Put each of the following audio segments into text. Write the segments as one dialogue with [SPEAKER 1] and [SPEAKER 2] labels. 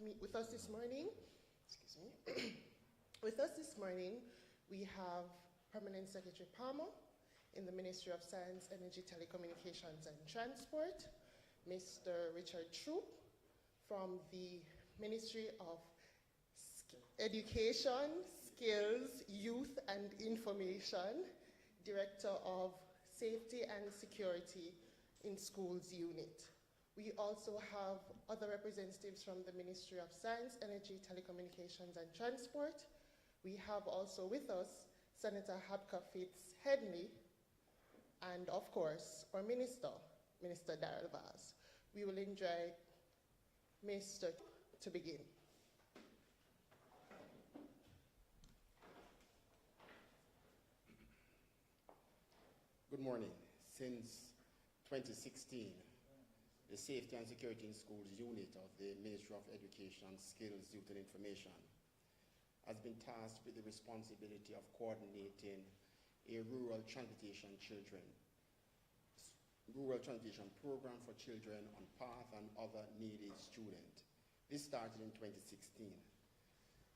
[SPEAKER 1] with us this morning, excuse me, with us this morning, we have Permanent Secretary Palmer in the Ministry of Science, Energy, Telecommunications and Transport, Mr. Richard Troop from the Ministry of Education, Skills, Youth and Information, Director of Safety and Security in Schools Unit. We also have other representatives from the Ministry of Science, Energy, Telecommunications and Transport. We have also with us Senator Habka Fitz-Headley, and of course, our Minister, Minister Darrell Vaz. We will enjoy Mr. to begin.
[SPEAKER 2] Good morning. Since 2016, the Safety and Security in Schools unit of the Ministry of Education, Skills, Youth and Information has been tasked with the responsibility of coordinating a rural transportation program for children on path and other needy students. This started in 2016.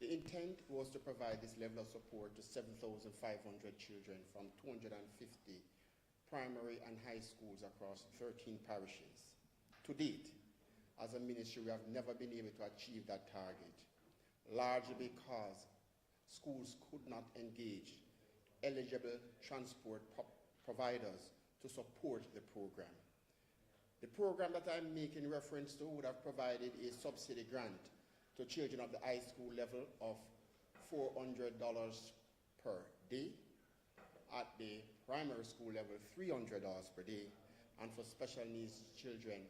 [SPEAKER 2] The intent was to provide this level of support to 7,500 children from 250 primary and high schools across 13 parishes. To date, as a ministry, we have never been able to achieve that target, largely because schools could not engage eligible transport providers to support the program. The program that I'm making reference to would have provided a subsidy grant to children of the high school level of $400 per day, at the primary school level $300 per day, and for special needs children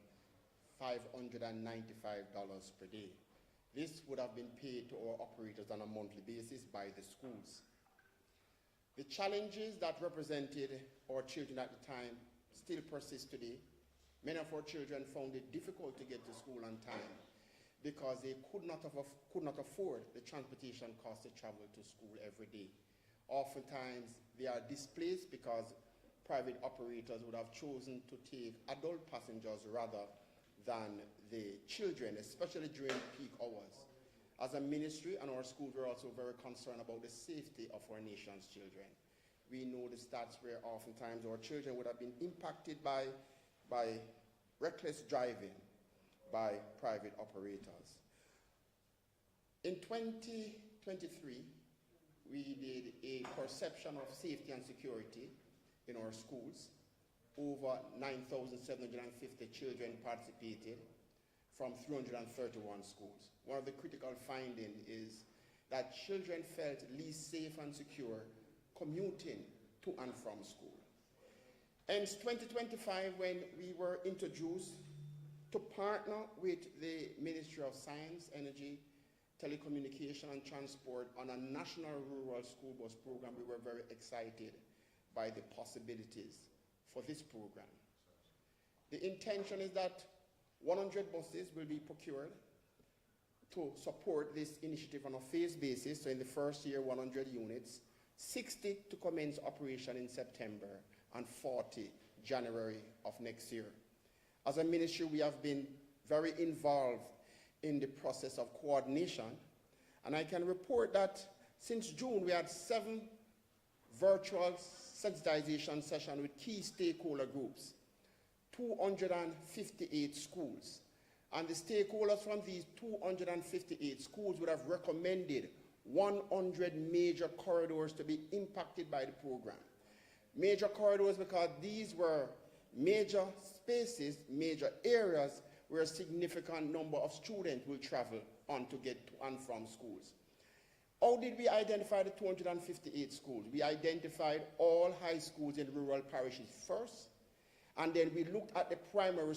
[SPEAKER 2] $595 per day. This would have been paid to our operators on a monthly basis by the schools. The challenges that represented our children at the time still persist today. Many of our children found it difficult to get to school on time because they could not afford the transportation costs to travel to school every day. Oftentimes, they are displaced because private operators would have chosen to take adult passengers rather than the children, especially during peak hours. As a ministry and our schools, we're also very concerned about the safety of our nation's children. We know the stats where oftentimes our children would have been impacted by reckless driving by private operators. In 2023, we did a perception of safety and security in our schools. Over 9,750 children participated from 331 schools. One of the critical findings is that children felt least safe and secure commuting to and from school. Hence, 2025, when we were introduced to partner with the Ministry of Science, Energy, Telecommunication and Transport on a national rural school bus program, we were very excited by the possibilities for this program. The intention is that 100 buses will be procured to support this initiative on a phased basis. So in the first year, 100 units, 60 to commence operation in September, and 40 January of next year. As a ministry, we have been very involved in the process of coordination, and I can report that since June, we had 7 virtual sensitization sessions with key stakeholder groups, 258 schools. And the stakeholders from these 258 schools would have recommended 100 major corridors to be impacted by the program. Major corridors because these were major spaces, major areas where a significant number of students will travel on to get to and from schools. How did we identify the 258 schools? We identified all high schools in rural parishes first, and then we looked at the primary